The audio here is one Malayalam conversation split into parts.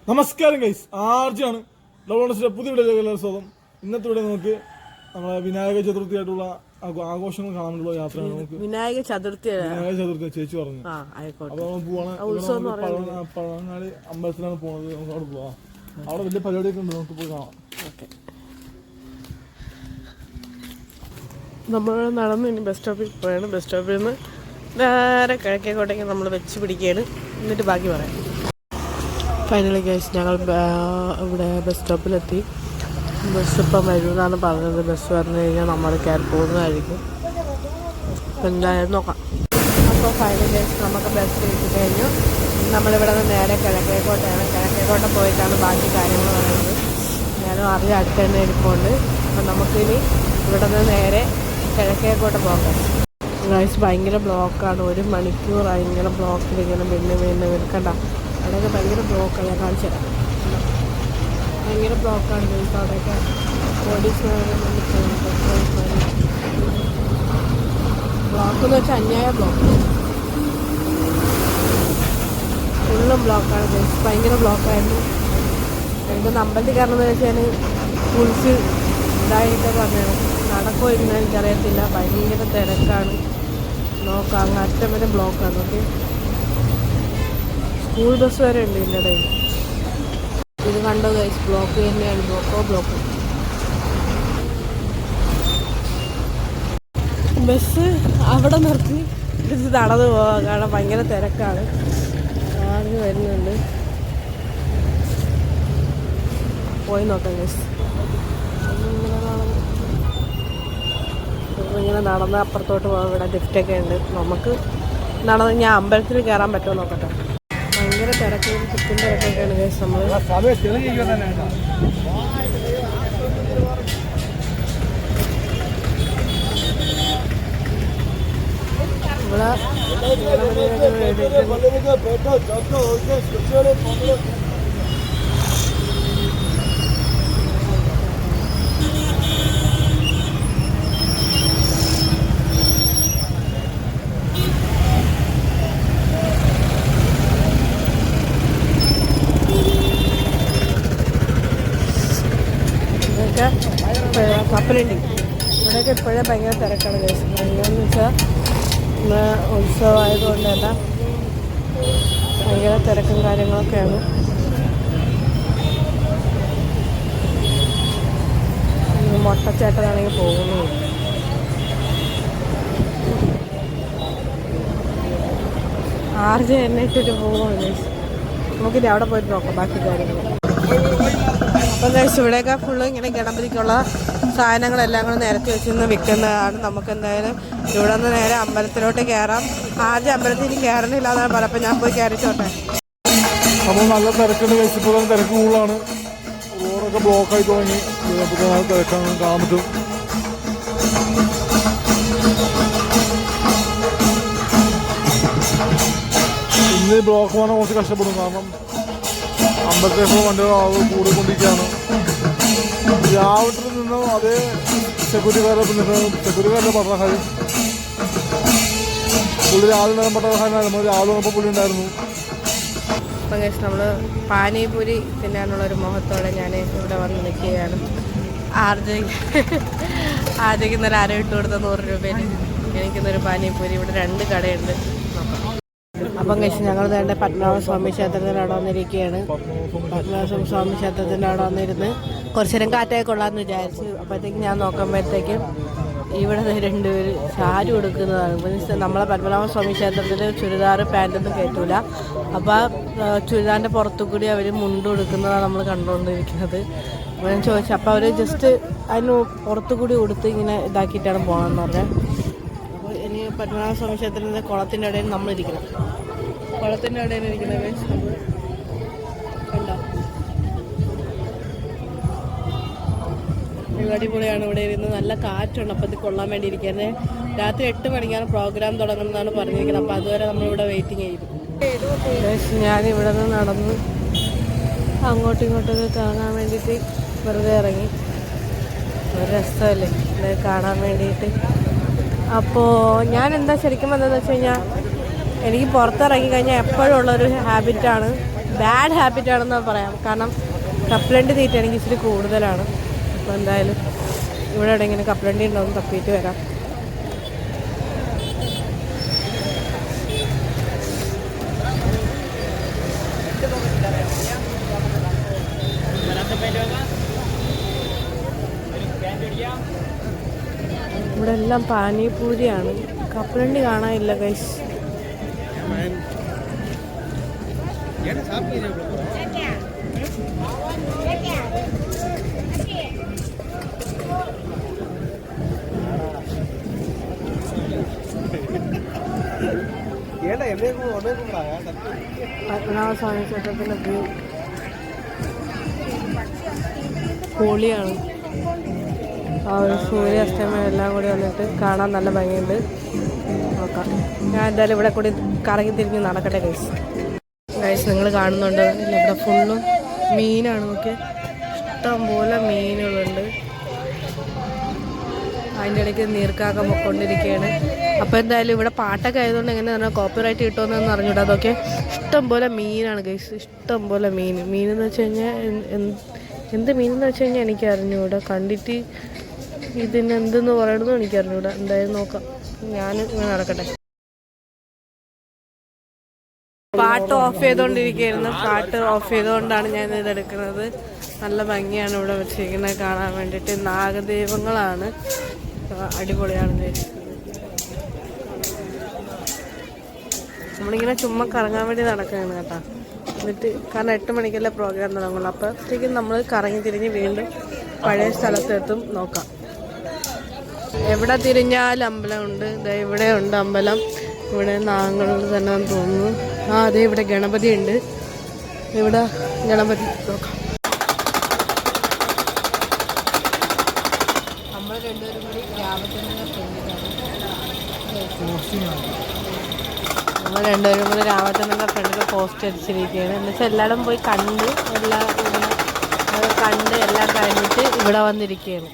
നമസ്കാരം ഗൈസ്, ആർജിയാണ് ലവണസിന്റെ പുതിയ വീഡിയോയിലേക്ക് സ്വാഗതം. ഇന്നത്തെ ഇവിടെ നമുക്ക് നമ്മളെ വിനായക ചതുർത്ഥി ആയിട്ടുള്ള ആഘോഷങ്ങൾ കാണാനുള്ള യാത്രയാണ്. നമുക്ക് വിനായക ചതുർത്ഥി ചേച്ചി പറഞ്ഞു. അപ്പൊ നമ്മൾ പോവാണ്. പഴങ്ങാടി അമ്പലത്തിലാണ് പോണത്. നമുക്ക് അവിടെ പോവാം. അവിടെ വലിയ പരിപാടിയൊക്കെ ഉണ്ട്, നമുക്ക് പോയി കാണാം. നമ്മൾ നടന്ന് ഇനി ബസ് സ്റ്റോപ്പിൽ പോയാണ്. ബസ് സ്റ്റോപ്പിൽ നിന്ന് നേരെ കിഴക്കേക്കോട്ടേക്ക് നമ്മൾ വെച്ച് പിടിക്കുകയാണ്. എന്നിട്ട് ബാക്കി പറയാം. ഫൈനലി ഗൈസ്, ഞങ്ങൾ ഇവിടെ ബസ് സ്റ്റോപ്പിലെത്തി. ബസ് ഇപ്പം വരുമെന്നാണ് പറഞ്ഞത്. ബസ് വന്നു കഴിഞ്ഞാൽ നമ്മൾ കയറി പോകുന്നതായിരിക്കും. അപ്പം എന്തായാലും നോക്കാം. അപ്പോൾ ഫൈനലി ഗൈസ്, നമുക്ക് ബസ് കിട്ടി കഴിഞ്ഞു. നമ്മളിവിടെ നിന്ന് നേരെ കിഴക്കേക്കോട്ടയാണ്. കിഴക്കേക്കോട്ട പോയിട്ടാണ് ബാക്കി കാര്യങ്ങൾ പറയുന്നത്. ഞാനും അറിയാം, അടുത്ത് തന്നെ ഇരിപ്പുണ്ട്. അപ്പം നമുക്കിനി ഇവിടെ നിന്ന് നേരെ കിഴക്കേക്കോട്ട പോകാം. ഗൈസ്, ഭയങ്കര ബ്ലോക്കാണ്. 1 മണിക്കൂറായി ഇങ്ങനെ ബ്ലോക്കിൽ ഇങ്ങനെ വീണ്ടും എടുക്കണ്ട. അവിടെയൊക്കെ ഭയങ്കര ബ്ലോക്കാണ്. ഞാൻ കാണിച്ചു തരാം. ഭയങ്കര ബ്ലോക്കാണ് ഗൈസ്. അവിടെയൊക്കെ ബ്ലോക്കെന്ന് വെച്ചാൽ അന്യായ ബ്ലോക്ക്. ഫുള്ളും ബ്ലോക്കാണ് ഗൈസ്. ഭയങ്കര ബ്ലോക്കായിരുന്നു. എനിക്കൊന്ന് അമ്പലത്തിൽ കയറണമെന്ന് വെച്ചാൽ കുളിച്ച് ഇതായിട്ട് പറഞ്ഞാണ്. നടക്കോ ഇന്ന് എനിക്കറിയത്തില്ല. ഭയങ്കര തിരക്കാണ്. നോക്കാം, അങ്ങ് അറ്റം വരെ ബ്ലോക്കാണ്. ഓക്കെ, സ്കൂൾ ബസ് വരെ ഉണ്ട് ഇതിൻ്റെ ഇടയിൽ. ഇത് കണ്ടോ ഗൈസ്, ബ്ലോക്ക് തന്നെയാണ്. ബ്ലോക്ക് ബസ് അവിടെ നിർത്തി ഇത് നടന്നു പോകാം. കാരണം ഭയങ്കര തിരക്കാണ്. ആരും വരുന്നുണ്ട്. പോയി നോക്കാം ഗൈസ്. ഇങ്ങനെ നടന്ന് അപ്പുറത്തോട്ട് പോകാം. ഇവിടെ ലിഫ്റ്റൊക്കെ ഉണ്ട്. നമുക്ക് നടന്ന് ഞാൻ അമ്പലത്തിൽ കയറാൻ പറ്റുമോ നോക്കട്ടെ. ഭയങ്കര തിരക്കും ചുറ്റും തിരക്കൊക്കെയാണ് ഗൈസ്. നമ്മൾ ഇവിടെ കപ്പലുണ്ട്. ഇവിടെയൊക്കെ ഇപ്പോഴേ ഭയങ്കര തിരക്കാണ് ഗൈസ്. ഭയങ്കരമെന്ന് വെച്ചാൽ ഇന്ന് ഉത്സവമായതുകൊണ്ട് തന്നെ ഭയങ്കര തിരക്കും കാര്യങ്ങളൊക്കെയാണ്. മൊട്ടച്ചേട്ടനാണെങ്കിൽ പോകുന്നു. ആർജ എന്നെ ഇട്ടിട്ട് പോകുന്നു ഗൈസ്. നമുക്കിനി അവിടെ പോയിട്ട് നോക്കാം ബാക്കി കാര്യങ്ങൾ. അപ്പം ഗൈസ്, ഇവിടെയൊക്കെ ഫുള്ള് ഇങ്ങനെ ഗണപതിക്കുള്ള സാധനങ്ങളെല്ലാം കൂടെ നിരത്തി വെച്ചിരുന്ന് വിൽക്കുന്നതാണ്. നമുക്ക് എന്തായാലും ഇവിടെ നിന്ന് നേരെ അമ്പലത്തിലോട്ട് കയറാം. ആദ്യം അമ്പലത്തിൽ കയറണില്ല എന്നാണ് പറയുക. അപ്പം ഞാൻ പോയി കയറിച്ചോട്ടെ. അപ്പോൾ നല്ല തിരക്കുണ്ട് ഗൈസ്. ഇപ്പോൾ തിരക്ക് കൂടുതലാണ്. റോഡൊക്കെ ബ്ലോക്കായി തുടങ്ങി. നല്ല തിരക്കാണ്, കാണാൻ പറ്റും. ഇന്ന് ബ്ലോക്ക് പോകാൻ കുറച്ച് കഷ്ടപ്പെടും. കാരണം അമ്പലത്തേക്ക് വണ്ടികൾ കൂടിക്കൊണ്ടിരിക്കുകയാണ്. രാവിലെ നിന്നും അതേ സെക്യൂരിറ്റിക്കാരുടെ പട്ടാളക്കാർ പുള്ളി രാവിലെ പട്ടാളക്കാരനായിരുന്നു. നമ്മൾ രാവിലെ വന്നപ്പോൾ പുള്ളി ഉണ്ടായിരുന്നു. അപ്പം ഗൈസ്, നമ്മൾ പാനിപൂരി തിന്നാനുള്ളൊരു മോഹത്തോടെ ഞാൻ ഇവിടെ വന്ന് നിൽക്കുകയാണ്. ആദ്യം ഇന്നലെ ആരോ ഇട്ട് കൊടുത്ത 100 രൂപയിൽ എനിക്കിന്നൊരു പാനിപൂരി. ഇവിടെ 2 കടയുണ്ട്. അപ്പം കഴിച്ച് ഞങ്ങൾ വേണ്ട പത്മനാഭസ്വാമി ക്ഷേത്രത്തിൻ്റെ അവിടെ വന്നിരിക്കുകയാണ്. പത്മനാഭസ്വാമി ക്ഷേത്രത്തിൻ്റെ അവിടെ വന്നിരുന്ന് കുറച്ച് നേരം കാറ്റൊക്കെ കൊള്ളാമെന്ന് വിചാരിച്ചു. അപ്പോഴത്തേക്കും ഞാൻ നോക്കുമ്പോഴത്തേക്കും ഇവിടെ 2 പേര് സാരി കൊടുക്കുന്നതാണ്. മീൻസ് നമ്മളെ പത്മനാഭസ്വാമി ക്ഷേത്രത്തിൽ ചുരിദാർ പാൻറ്റൊന്നും കയറ്റൂല. അപ്പോൾ ചുരിദാറിൻ്റെ പുറത്തു കൂടി അവർ മുണ്ട് കൊടുക്കുന്നതാണ് നമ്മൾ കണ്ടുകൊണ്ടിരിക്കുന്നത്. അപ്പോൾ ഞാൻ ചോദിച്ചു. അപ്പോൾ അവർ ജസ്റ്റ് അതിന് പുറത്തു കൂടി കൊടുത്ത് ഇങ്ങനെ ഇതാക്കിയിട്ടാണ് പോകണമെന്ന് പറഞ്ഞത്. അപ്പോൾ ഇനി പത്മനാഭസ്വാമി ക്ഷേത്രത്തിൻ്റെ കുളത്തിൻ്റെ ഇടയിൽ നമ്മളിരിക്കണം. കുളത്തിൻ്റെ ഇടയിൽ ഇരിക്കുന്നത് കണ്ടോ, അടിപൊളിയാണ്. ഇവിടെ ഇരുന്ന് നല്ല കാറ്റുണ്ട്. അപ്പോൾ ഇത് കൊള്ളാൻ വേണ്ടി ഇരിക്കുന്നത്. രാത്രി 8 മണിക്കാണ് പ്രോഗ്രാം തുടങ്ങുന്നതാണ് പറഞ്ഞിരിക്കുന്നത്. അപ്പോൾ അതുവരെ നമ്മളിവിടെ വെയിറ്റിംഗ് ചെയ്തു. ഞാനിവിടെ നിന്ന് നടന്ന് അങ്ങോട്ടും ഇങ്ങോട്ടൊക്കെ കാണാൻ വേണ്ടിയിട്ട് വെറുതെ ഇറങ്ങി. ഒരു രസമല്ലേ ഇത് കാണാൻ വേണ്ടിയിട്ട്. അപ്പോൾ ഞാൻ എന്താ ശരിക്കും എന്താണെന്ന് വെച്ച് കഴിഞ്ഞാൽ, എനിക്ക് പുറത്തിറങ്ങി കഴിഞ്ഞാൽ എപ്പോഴും ഉള്ളൊരു ഹാബിറ്റാണ് ബാഡ് ഹാബിറ്റ് ആണെന്ന് പറയാം. കാരണം കപ്പലണ്ടി തീറ്റ എനിക്ക് ഇച്ചിരി കൂടുതലാണ്. അപ്പോൾ എന്തായാലും ഇവിടെ എവിടെയെങ്കിലും കപ്പലണ്ടി ഉണ്ടാവും, തപ്പിയിട്ട് വരാം. ഇവിടെ എല്ലാം പാനിപൂരിയാണ്, കപ്പലണ്ടി കാണാനില്ല ഗൈസ്. പത്മനാഭസ്വാമി ക്ഷേത്രത്തിൻ്റെ വ്യൂ പൊളിയാണ്. ആ ഒരു സൂര്യാസ്തമയം എല്ലാം കൂടി വന്നിട്ട് കാണാൻ നല്ല ഭംഗിയുണ്ട്. നോക്കാം, ഞാൻ എന്തായാലും ഇവിടെ കൂടി കറങ്ങി തിരിഞ്ഞ് നടക്കട്ടെ ഗൈസ്. നിങ്ങൾ കാണുന്നുണ്ട് ഇവിടെ ഫുള്ളും മീനാണ്. നമുക്ക് ഇഷ്ടം പോലെ മീനുകളുണ്ട്. അതിൻ്റെ ഇടയ്ക്ക് നീർക്കാക്ക പൊക്കൊണ്ടിരിക്കുകയാണ്. അപ്പോൾ എന്തായാലും ഇവിടെ പാട്ടൊക്കെ ആയതുകൊണ്ട് എങ്ങനെ പറഞ്ഞാൽ കോപ്പിറൈറ്റ് കിട്ടുമെന്നൊന്നും അറിഞ്ഞൂടാ. അതൊക്കെ ഇഷ്ടം പോലെ മീനാണ് ഗൈസ്, ഇഷ്ടം പോലെ മീനെന്ന് വെച്ച് കഴിഞ്ഞാൽ എന്ത് മീനെന്ന് വെച്ച് കഴിഞ്ഞാൽ എനിക്ക് അറിഞ്ഞൂടാ. കണ്ടിട്ട് ഇതിന് എന്തെന്ന് പറയണമെന്നും എനിക്ക് അറിഞ്ഞൂടാ. എന്തായാലും നോക്കാം, ഞാൻ ഇങ്ങനെ നടക്കട്ടെ. പാട്ട് ഓഫ് ചെയ്തുകൊണ്ടിരിക്കുകയായിരുന്നു. പാട്ട് ഓഫ് ചെയ്തുകൊണ്ടാണ് ഞാൻ ഇതെടുക്കുന്നത്. നല്ല ഭംഗിയാണ് ഇവിടെ വെച്ചിരിക്കുന്നത് കാണാൻ വേണ്ടിയിട്ട്. നാഗദൈവങ്ങളാണ്, അടിപൊളിയാണ്. നമ്മളിങ്ങനെ ചുമ്മാ കറങ്ങാൻ വേണ്ടി നടക്കുകയാണ് കേട്ടോ. എന്നിട്ട് കാരണം 8 മണിക്കല്ലേ പ്രോഗ്രാം തുടങ്ങുള്ളൂ. അപ്പോഴത്തേക്കും നമ്മൾ കറങ്ങി തിരിഞ്ഞ് വീണ്ടും പഴയ സ്ഥലത്തെത്തും. നോക്കാം, എവിടെ തിരിഞ്ഞാലും അമ്പലമുണ്ട്. ഇവിടെ ഉണ്ട് അമ്പലം. ഇവിടെ നാഗങ്ങൾ തന്നെ തോന്നുന്നു. അതെ, ഇവിടെ ഗണപതി ഉണ്ട്. ഇവിടെ ഗണപതി നോക്കാം. നമ്മൾ രണ്ടുപേരും കൂടി രാമചന്ദ്രൻ്റെ ഫ്രണ്ടിൽ പോസ്റ്റ് അടിച്ചിരിക്കുകയാണ്. എന്നുവെച്ചാൽ എല്ലായിടും പോയി കണ്ട് എല്ലാം കഴിഞ്ഞിട്ട് ഇവിടെ വന്നിരിക്കുകയാണ്.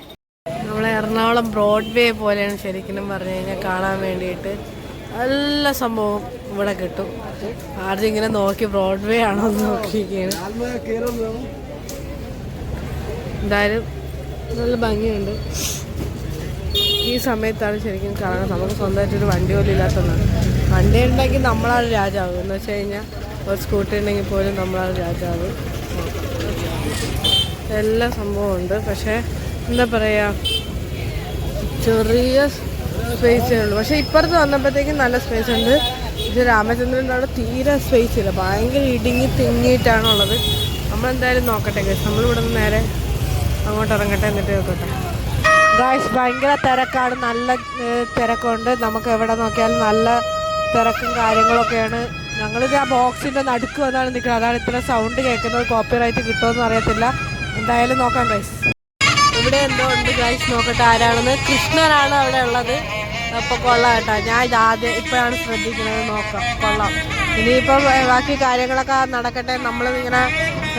നമ്മളെ എറണാകുളം ബ്രോഡ്വേ പോലെയാണ് ശരിക്കും പറഞ്ഞു കഴിഞ്ഞാൽ കാണാൻ വേണ്ടിയിട്ട്. എല്ലാ സംഭവവും ഇവിടെ കിട്ടും. ആദ്യം ഇങ്ങനെ നോക്കി ബ്രോഡ്വേ ആണോ എന്ന് നോക്കിയിരിക്കുകയാണ്. എന്തായാലും നല്ല ഭംഗിയുണ്ട്. ഈ സമയത്താണ് ശരിക്കും കാണാൻ. നമുക്ക് സ്വന്തമായിട്ടൊരു വണ്ടി പോലും ഇല്ലാത്തതാണ്. വണ്ടി ഉണ്ടെങ്കിൽ നമ്മളാണ് രാജാവ്. എന്ന് വെച്ച് കഴിഞ്ഞാൽ ഒരു സ്കൂട്ടി ഉണ്ടെങ്കിൽ പോലും നമ്മളാണ് രാജാവ്. എല്ലാ സംഭവവും ഉണ്ട്. പക്ഷേ എന്താ പറയുക, ചെറിയ സ്പേസേ ഉള്ളൂ. പക്ഷേ ഇപ്പുറത്ത് വന്നപ്പോഴത്തേക്കും നല്ല സ്പേസ് ഉണ്ട്. ഇത് രാമചന്ദ്രൻ്റെ അവിടെ തീരെ സ്പേസ് ഇല്ല, ഭയങ്കര ഇടുങ്ങി തിങ്ങിയിട്ടാണുള്ളത്. നമ്മളെന്തായാലും നോക്കട്ടെ ഗൈസ്, നമ്മളിവിടെ നിന്ന് നേരെ അങ്ങോട്ട് ഇറങ്ങട്ടെ, എന്നിട്ട് നോക്കട്ടെ ഗൈസ്. ഭയങ്കര തിരക്കാണ്, നല്ല തിരക്കുണ്ട്. നമുക്ക് എവിടെ നോക്കിയാലും നല്ല തിരക്കും കാര്യങ്ങളൊക്കെയാണ്. ഞങ്ങളിത് ആ ബോക്സിൻ്റെ നടുക്ക് വന്നാണ് നിൽക്കുന്നത്. അതാണ് ഇത്ര സൗണ്ട് കേൾക്കുന്നത്. കോപ്പിറൈറ്റ് കിട്ടുമെന്ന് അറിയത്തില്ല. എന്തായാലും നോക്കാം ഗൈസ്. ഇവിടെ എന്തോ ഉണ്ട് ഗൈസ്, നോക്കട്ടെ ആരാണെന്ന്. കൃഷ്ണനാണ് അവിടെ ഉള്ളത്. അപ്പോൾ കൊള്ളാം കേട്ടോ. ഞാൻ ഇപ്പോഴാണ് ശ്രദ്ധിക്കുന്നത്. നോക്കാം, കൊള്ളാം. ഇനിയിപ്പം ബാക്കി കാര്യങ്ങളൊക്കെ നടക്കട്ടെ. നമ്മളിങ്ങനെ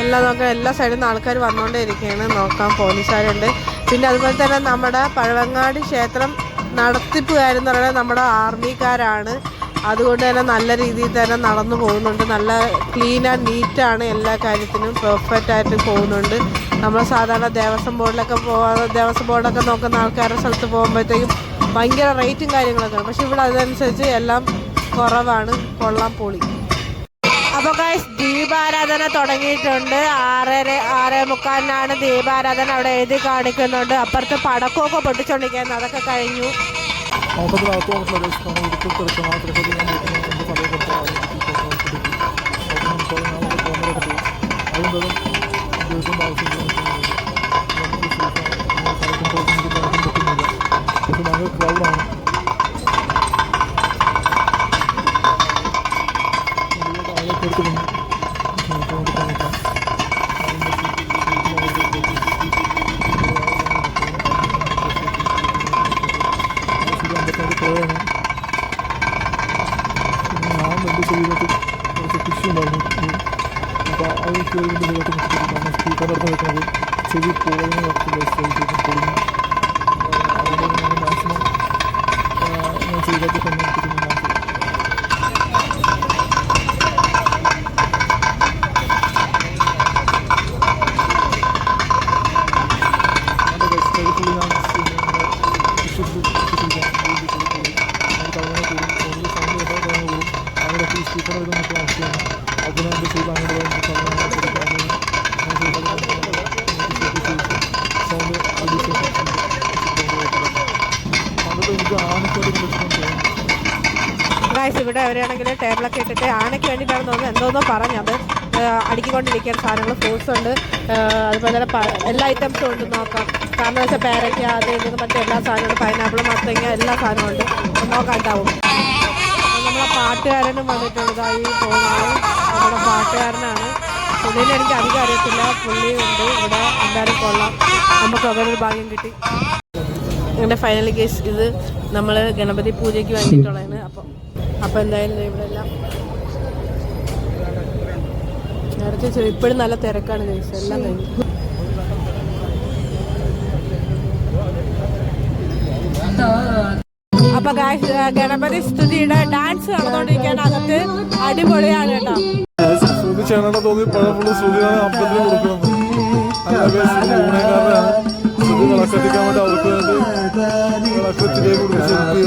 എല്ലാം നോക്കാം. എല്ലാ സൈഡിൽ നിന്ന് ആൾക്കാർ വന്നുകൊണ്ടേ ഇരിക്കുകയാണ്. നോക്കാം, പോലീസുകാരുണ്ട്. പിന്നെ അതുപോലെ തന്നെ നമ്മുടെ പഴവങ്ങാടി ക്ഷേത്രം നടത്തിപ്പുകാരെന്ന് പറയുന്നത് നമ്മുടെ ആർമിക്കാരാണ്. അതുകൊണ്ട് തന്നെ നല്ല രീതിയിൽ തന്നെ നടന്നു പോകുന്നുണ്ട്. നല്ല ക്ലീൻ ആൻഡ് നീറ്റാണ്, എല്ലാ കാര്യത്തിനും പെർഫെക്റ്റ് ആയിട്ട് പോകുന്നുണ്ട്. നമ്മൾ സാധാരണ ദേവസ്വം ബോർഡൊക്കെ നോക്കുന്ന ആൾക്കാരുടെ സ്ഥലത്ത് പോകുമ്പോഴത്തേക്കും ഭയങ്കര റേറ്റും കാര്യങ്ങളൊക്കെയാണ്. പക്ഷെ ഇവിടെ അതനുസരിച്ച് എല്ലാം കുറവാണ്. കൊള്ളാം, പൊളി. അപ്പോൾ ഗൈസ്, ദീപാരാധന തുടങ്ങിയിട്ടുണ്ട്. 6:45 ദീപാരാധന അവിടെ എഴുതി കാണിക്കുന്നുണ്ട്. അപ്പുറത്ത് പടക്കമൊക്കെ പൊട്ടിച്ചോണ്ടിരിക്കുന്നു. അതൊക്കെ കഴിഞ്ഞു. ചെവി പോകുന്ന മാക്സിമം ഞാൻ ചെയ്തൊക്കെ തന്നെ പിന്നെ എൻ്റെ ചെയ്ത് അങ്ങനെ സൗണ്ട് അതിപ്പോൾ എനിക്ക് ആനക്കോട്ട് ഗൈസ് ഇവിടെ അവരാണെങ്കിൽ ടേബിളൊക്കെ ഇട്ടിട്ട് ആനയ്ക്ക് വേണ്ടിയിട്ടാണെന്ന് തോന്നുന്നു എന്തോന്നോ പറഞ്ഞത് അടുക്കിക്കൊണ്ടിരിക്കാൻ സാധനങ്ങൾ ഫ്രൂട്ട്സ് ഉണ്ട്, അതുപോലെ തന്നെ എല്ലാ ഐറ്റംസും ഉണ്ട് നോക്കാം. കാരണം വെച്ചാൽ പേരയ്ക്ക അത് ഇതെന്ന് മറ്റേ എല്ലാ സാധനങ്ങളും പൈനാപ്പിൾ മത്തങ്ങ എല്ലാ സാധനവും ഉണ്ട്, നോക്കാൻ ഉണ്ടാവും. നമ്മളെ പാട്ടുകാരനും വന്നിട്ടുള്ളതായി തോന്നുന്നു, നമ്മുടെ പാട്ടുകാരനാണ്. പുള്ളിനെ എനിക്ക് അധികം അറിയത്തില്ല, പുള്ളി ഉണ്ട് ഇവിടെ. എന്തായാലും കൊള്ളാം, നമുക്ക് അവരൊരു ഭാഗ്യം കിട്ടി. അങ്ങനെ ഫൈനലി കേസ് ഇത് നമ്മൾ ഗണപതി പൂജയ്ക്ക് വേണ്ടിയിട്ടുള്ളതാണ്. അപ്പോൾ എന്തായാലും ഇവിടെ എല്ലാം നേരത്തെ ഇപ്പോഴും നല്ല തിരക്കാണ് കേസ്, എല്ലാം കഴിഞ്ഞു. അപ്പൊ ഗണപതി സ്തുതിയുടെ ഡാൻസ് നടന്നുകൊണ്ടിരിക്കാൻ അകത്ത് അടിപൊളിയാണ് കേട്ടോ. ശ്രുതി ചേട്ടനെ തോന്നി പഴമുള്ള ശ്രുതിയാണ് അമ്പലത്തിൽ കൊടുക്കുന്നത്. ശ്രുതി വിളക്കെത്തിക്കാൻ വേണ്ടി അവർക്ക് വേണ്ടി വിളക്കത്തിലേക്ക് കൊടുക്കുകയാണ്.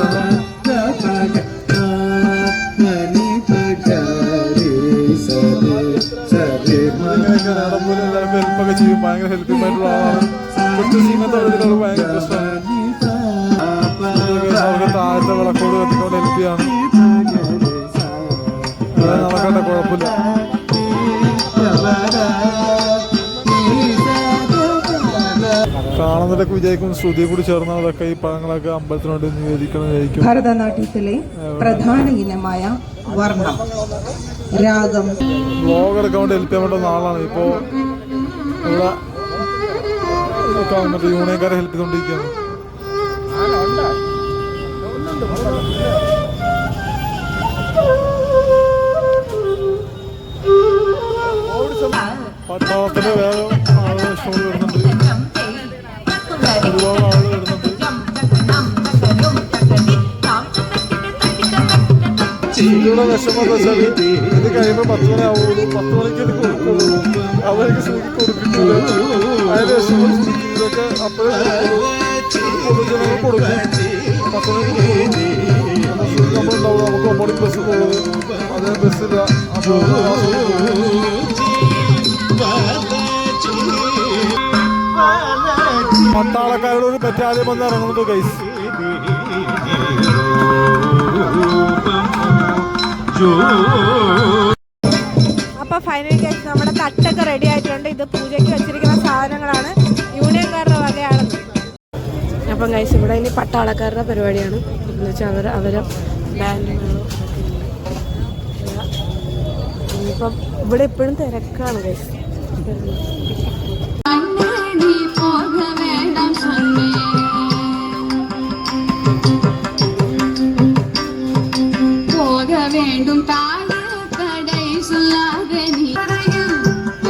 ഹെൽപ്പൊക്കെ ചെയ്യും, ഭയങ്കര ഹെൽപ്പിംഗ് ആയിട്ടുള്ള ആളാണ്. കൊച്ചു സീനത്തെ ഭയങ്കര ഇഷ്ടമാണ്. അവർക്ക് താഴത്തെ വിളക്കോട് കത്തിക്കൊണ്ട് ഹെൽപ്പ് ചെയ്യാണ്. നടക്കട്ടെ, കുഴപ്പമില്ല. കാണുന്നതൊക്കെ വിജയിക്കും. ശ്രുതി കൂടി ചേർന്നവരൊക്കെ ഈ പഴങ്ങളൊക്കെ അമ്പലത്തിനോട് നിവേദിക്കണമായിരിക്കും. ഭരതനാട്യത്തിലെ പ്രധാന ഇനമായ വർണ്ണം രാഗം ബ്ലോഗ് എടുക്കാൻ വേണ്ടി ഹെൽപ്പ് ചെയ്യാൻ വേണ്ട ആളാണ്. ഇപ്പോൾ ഇവിടെ മറ്റേ യൂണിയൻകാരെ ഹെൽപ്പ് ചെയ്തുകൊണ്ടിരിക്കുകയാണ്. പട്ടാളത്തിന്റെ വേറെ ആളുകൾ ഷോൾ വരുന്നുണ്ട്, ഒരുപാട് ആളുകൾ വരുന്നുണ്ട്. ഇവിടെ വിഷമം എന്താ വെച്ചാൽ ഇത് കഴിയുമ്പോൾ 10 മണി ആവുള്ളൂ. 10 മണിക്ക് ഇത് കൊടുക്കുള്ളൂ, അവർക്ക് ശ്രുതി കൊടുക്കില്ല. അതിന് വിഷമം ഇതൊക്കെ അപ്പോഴേ പൊതുജനങ്ങൾ കൊടുക്കും. 10 മണിക്ക് നമ്മളുണ്ടാവും. നമുക്ക് ഒമ്പടിക്ക് ബസ് പോകും, അതേ ബസ്സില്ല. അപ്പോൾ പട്ടാളക്കാരുടെ ഒരു ബറ്റാലിയൻ വന്ന് ഇറങ്ങുന്നുണ്ട് ഗൈസ്. അപ്പൊ ഫൈനൽ കേസ് നമ്മുടെ തട്ടൊക്കെ റെഡി ആയിട്ടുണ്ട്. ഇത് പൂജയ്ക്ക് വെച്ചിരിക്കുന്ന സാധനങ്ങളാണ്, യൂണിയൻകാരുടെ വകയാണ്. അപ്പം ഗൈസ് ഇവിടെ ഇനി പട്ടാളക്കാരുടെ പരിപാടിയാണ്. എന്ന് വെച്ചാൽ അവരെ ബാൻഡുകളും ഇനിയിപ്പം ഇവിടെ എപ്പോഴും തിരക്കാണ് ഗൈസ്. வேண்டும் தாழ கடை சொல்லாத நீ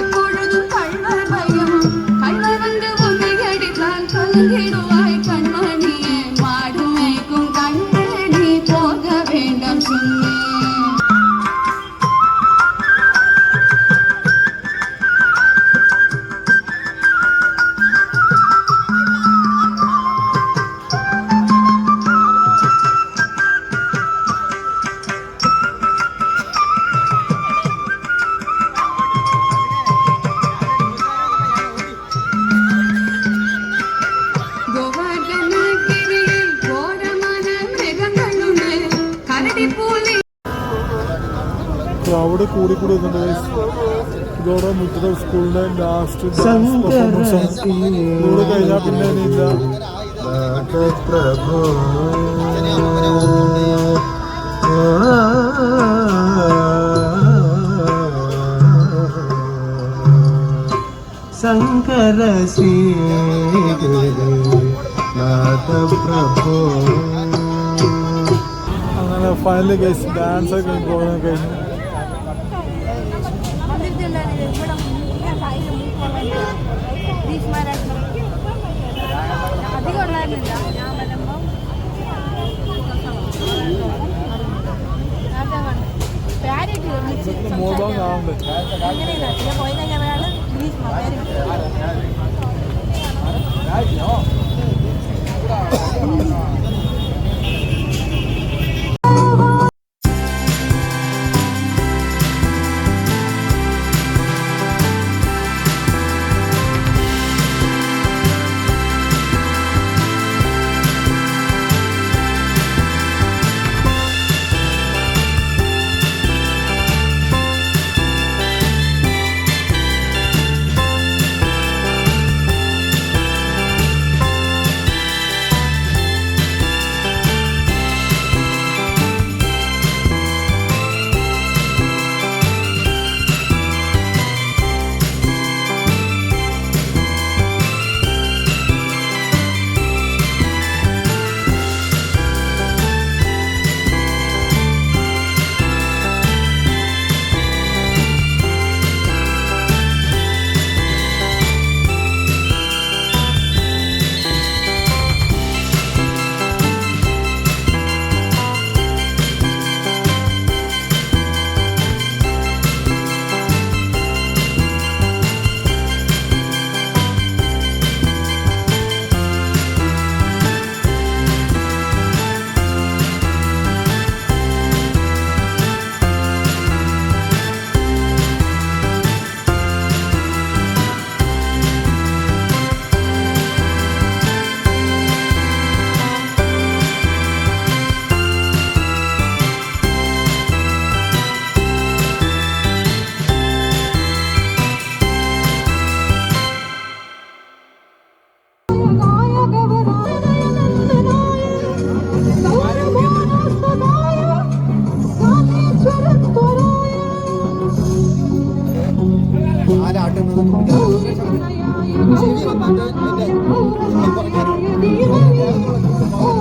எப்பொழுதும் கள்வர் பயம் கள்வர் வந்து உன்னை அடித்தால் கலங்கிடுவாய் கண்மணியே மாடுமைக்கும் கண்ணு நீ போக வேண்டாம் சொன்னேன். അവിടെ കൂടി വരുന്നുണ്ട്. ഇതോടെ മുറ്റത്തെ സ്കൂളിന്റെ ലാസ്റ്റ് പെർഫോമൻസ് ആണ്. ഇതോടെ കഴിഞ്ഞാൽ പിന്നെ ഇല്ല. ശങ്കര ശ്രീ നാഥ പ്രഭോ. അങ്ങനെ ഫൈനലി ഗൈസ് ഡാൻസ് ഒക്കെ പ്രോഗ്രാം കഴിഞ്ഞു. മോൾഭാഗം കാണണ്ടേ?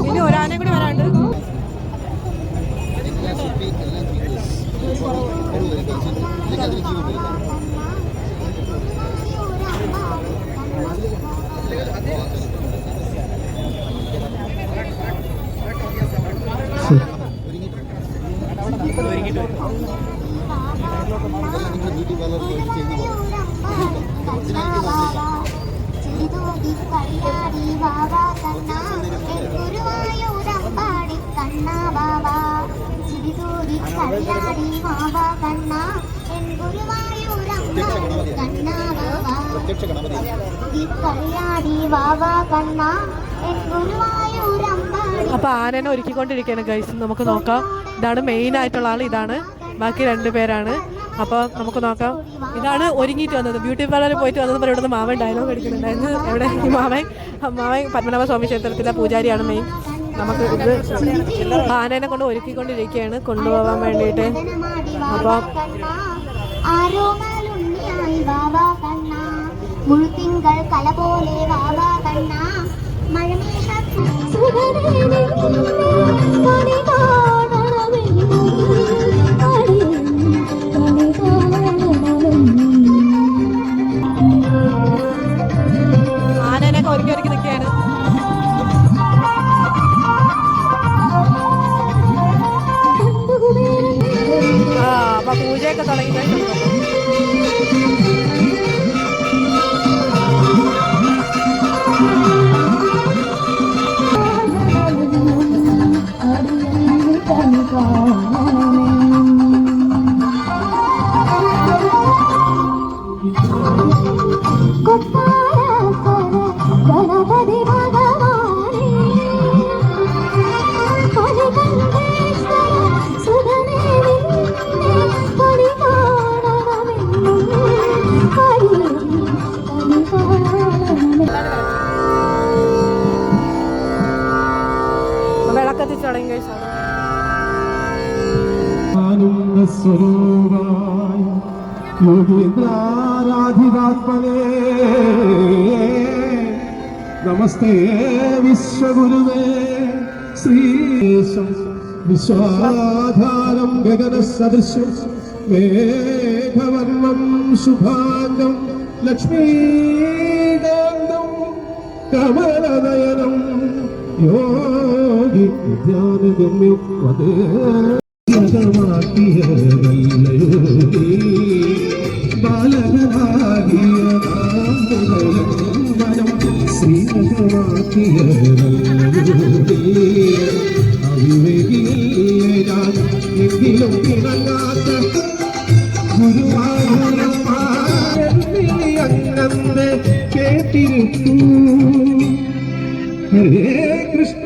ഇനി ഒരാനെ കൂടി വരാണ്ട്. അപ്പൊ ആനനെ ഒരുക്കിക്കൊണ്ടിരിക്കുകയാണ് ഗൈസ്. നമുക്ക് നോക്കാം. ഇതാണ് മെയിൻ ആയിട്ടുള്ള ആൾ, ഇതാണ്. ബാക്കി 2 പേരാണ്. അപ്പോൾ നമുക്ക് നോക്കാം. ഇതാണ് ഒരുങ്ങിയിട്ട് വന്നത്. ബ്യൂട്ടി പാർലറിൽ പോയിട്ട് വന്നത്. ഇവിടെ നിന്ന് മാവൻ ഡയലോഗ് അടിക്കുന്നുണ്ടായിരുന്നു. എവിടെ ഈ മാവൻ പത്മനാഭ സ്വാമി ക്ഷേത്രത്തിലെ പൂജാരിയാണ് മെയിൻ. നമുക്ക് ഇത് ആനേനെ കൊണ്ട് ഒരുക്കിക്കൊണ്ടിരിക്കുകയാണ് കൊണ്ടുപോകാൻ വേണ്ടിയിട്ട്. അപ്പോൾ മുഴുത്തിങ്കൾ കല പോലെ വാവാ കണ്ണ മഴമേഘ ആനേനൊക്കെ ഒരുക്കി ഒരുക്കി നിൽക്കുകയാണ്. അപ്പൊ പൂജയൊക്കെ തുടങ്ങി. ഗണപതി വിളക്കത്തിച്ച് തുടങ്ങി. സ്വരൂപായ യോഗീന്ദ്രാരാധിതാത്മനേ നമസ്തേ വിശ്വഗുരുവേ ശ്രീശം വിശ്വാധാരം ഗഗനസദൃശം മേഘവർണം ശുഭാംഗം ലക്ഷ്മീകാന്തം കമലനയനം യോഗി ധ്യാനഗമ്യം വദേ ബാലകനാകിയ മനം ശ്രീനകമാക്കിയ അവിവേകിയേ ഞാൻ എങ്കിലും ഇണങ്ങാത്ത ഗുരുവായൂരപ്പ അങ്ങനെ കേട്ടിരുത്തു. ഹരേ കൃഷ്ണ.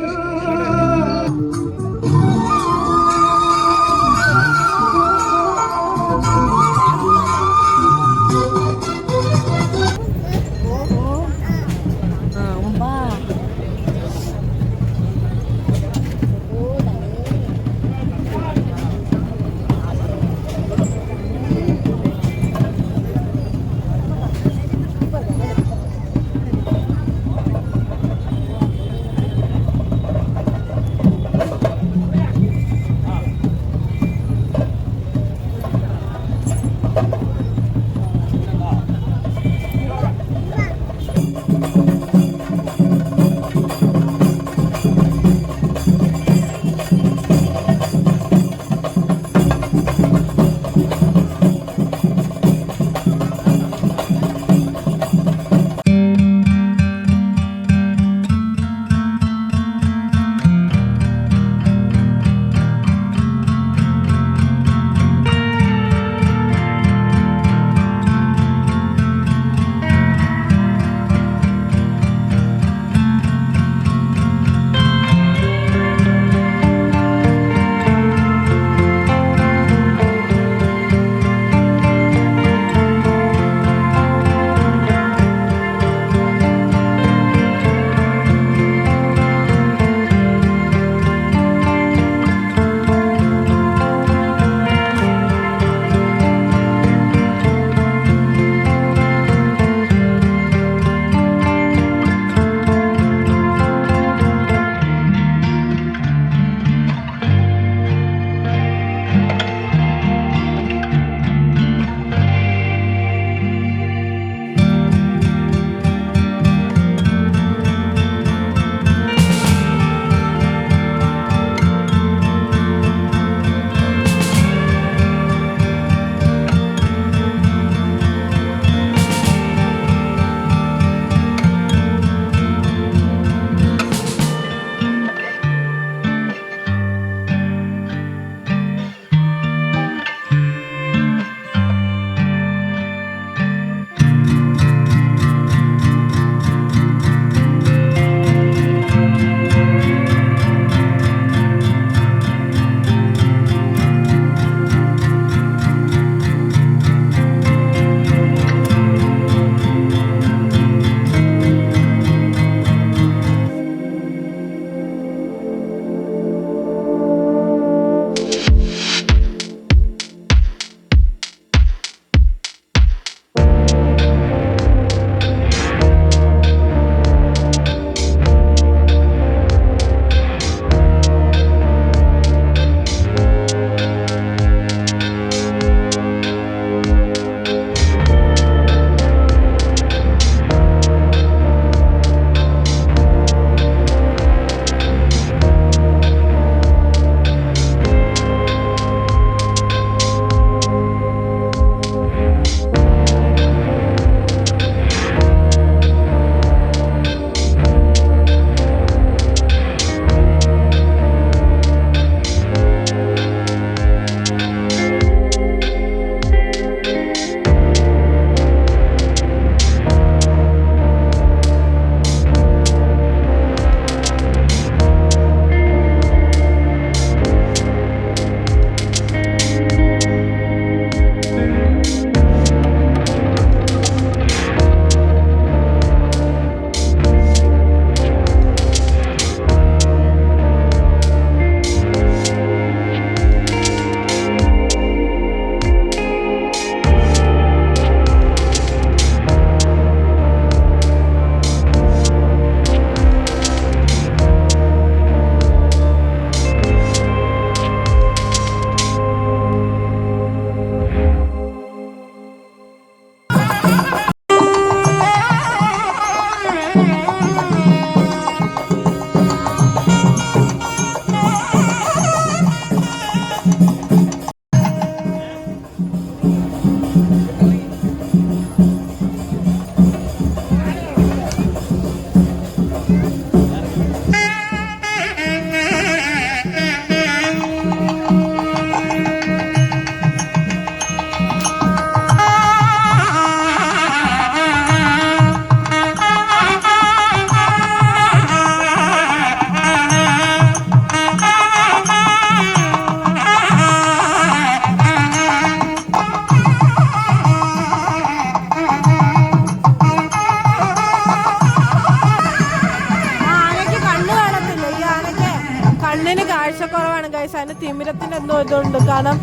തിമിരത്തിൻ്റെ എന്തോ ഇതുണ്ട്, കാരണം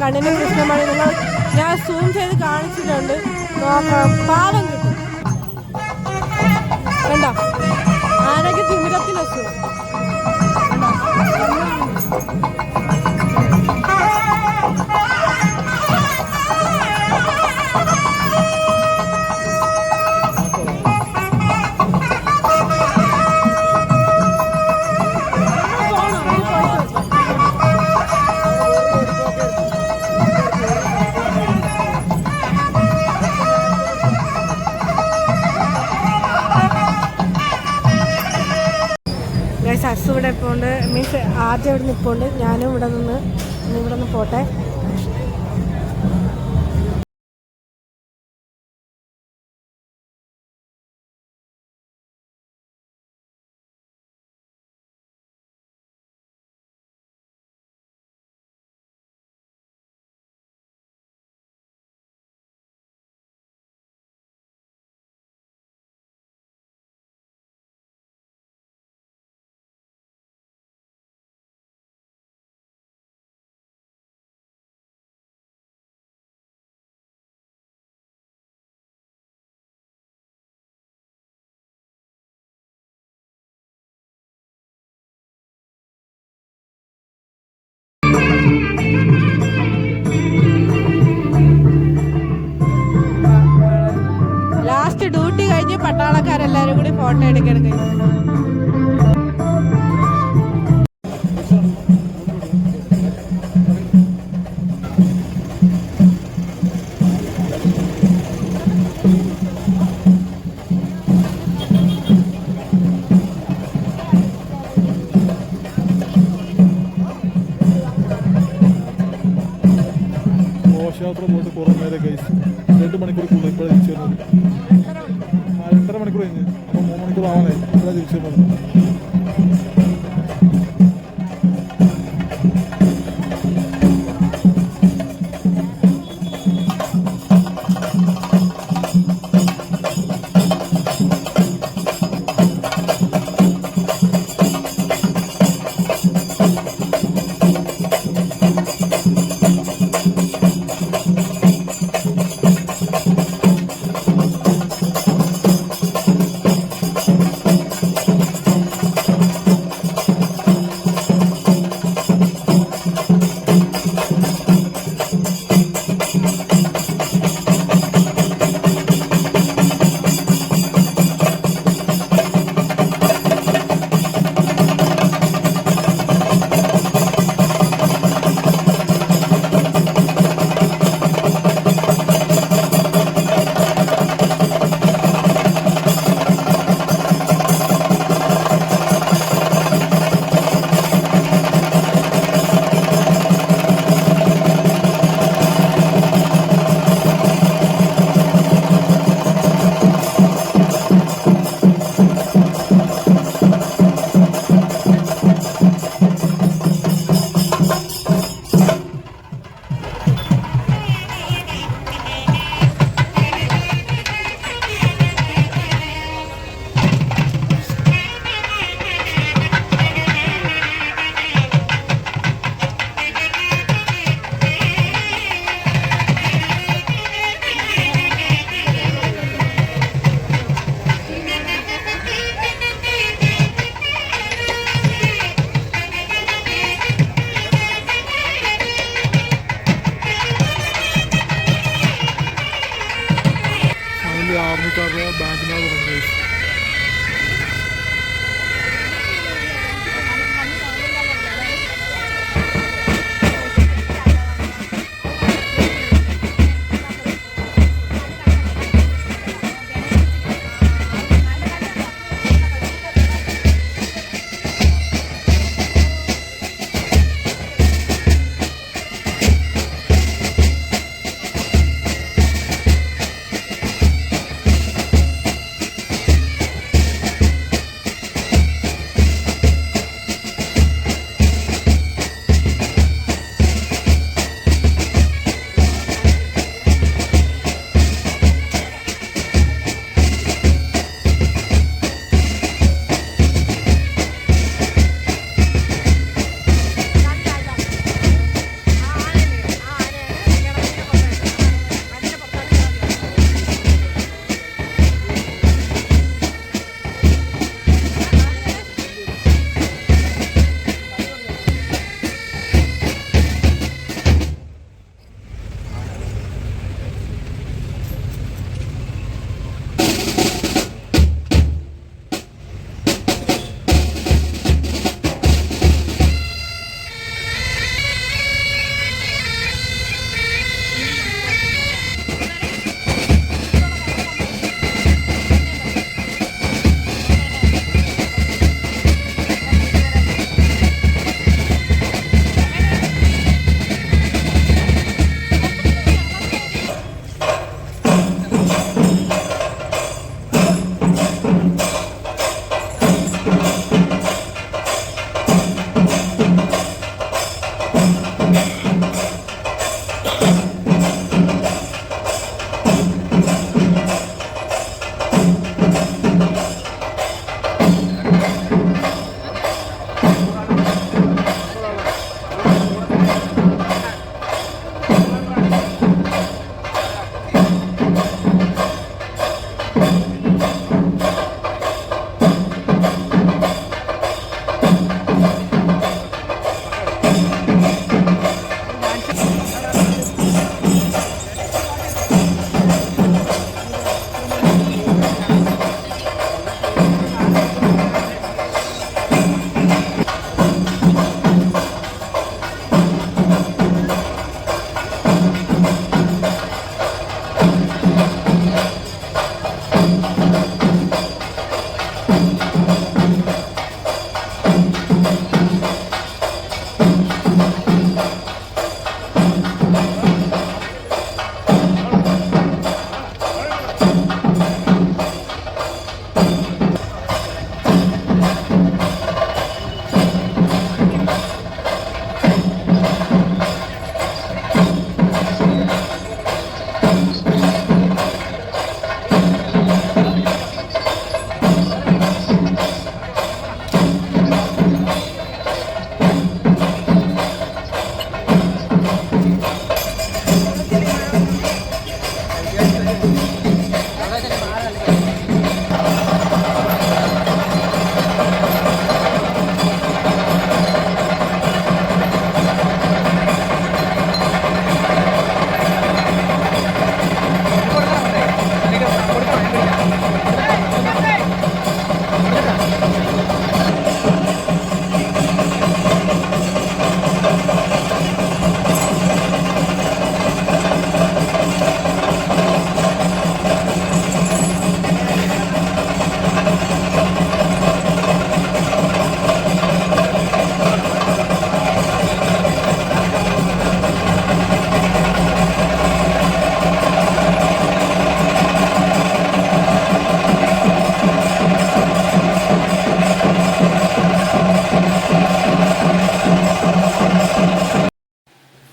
കണ്ണിന് പ്രശ്നമാണ്. ഞാൻ സൂം ചെയ്ത് കാണിച്ചിട്ടുണ്ട്, നോക്കണം, പാവം കിട്ടും. കണ്ടോ, ആനയ്ക്ക് തിമിരത്തിന് അസുഖം. സസ് ഇവിടെ ഇപ്പോൾ ഉണ്ട്, മീൻസ് ആദ്യം ഇവിടെ നിൽപ്പുണ്ട്. ഞാനും ഇവിടെ നിന്ന് പോട്ടെ. ലാസ്റ്റ് ഡ്യൂട്ടി കഴിഞ്ഞ് പട്ടാളക്കാരെല്ലാവരും കൂടി ഫോട്ടോ എടുക്കണം. ഘോഷയാത്ര പോയിട്ട് കുറേ നേരം കഴിച്ച് 2 മണിക്കൂർ ഇപ്പോഴേ തിരിച്ചു വരുന്നത്. 2.5 മണിക്കൂർ കഴിഞ്ഞ്, അപ്പോൾ 3 മണിക്കൂർ ആവാനായി ഇപ്പോഴാണ് തിരിച്ചു വരുന്നത്. ആർമിക്കാരുടെ ബാൻഡിനാണ് തുടങ്ങിയത്.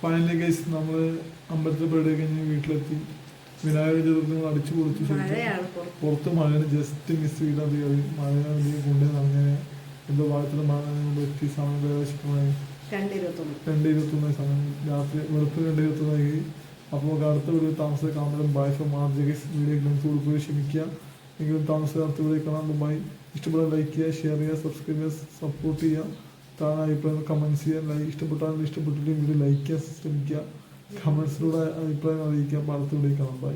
ഫൈനലി ഗൈസ് നമ്മൾ അമ്പലത്തിൽ പരിപാടി കഴിഞ്ഞ് വീട്ടിലെത്തി. വിനായക ചതുർത്ഥി നമ്മൾ അടിച്ചു കൊടുത്തു. പുറത്ത് മഴയാണ്, ജസ്റ്റ് മിസ് ചെയ്താൽ മഴ കൊണ്ടുവന്ന് അങ്ങനെ എന്തോ ഭാഗത്തിൽ മഴ എത്തി. സമയം പ്രവേശിക്കമായി 2:21 സമയം, രാത്രി വെളുപ്പ് 2:21. അപ്പോൾ അടുത്ത വീഡിയോ താമസം കാണുന്നതും bye from RJ guys. Video കൂടുതൽ ക്ഷമിക്കുക. എങ്കിലും താമസം അടുത്ത വീഡിയോ കാണാൻ ബൈ. ഇഷ്ടപ്പെടാൻ ലൈക്ക് ചെയ്യുക, ഷെയർ ചെയ്യുക, സബ്സ്ക്രൈബ് ചെയ്യുക, സപ്പോർട്ട് ചെയ്യുക. താഴെ അഭിപ്രായം കമൻറ്റ്സ് ചെയ്യുക. ഇഷ്ടപ്പെട്ടാലും ഇഷ്ടപ്പെട്ടില്ലെങ്കിൽ വീഡിയോ ലൈക്ക് ചെയ്യാൻ ശ്രമിക്കുക. കമൻസിലൂടെ അഭിപ്രായം അറിയിക്കുക. അടുത്ത വീഡിയോ കാണാം. ബൈ.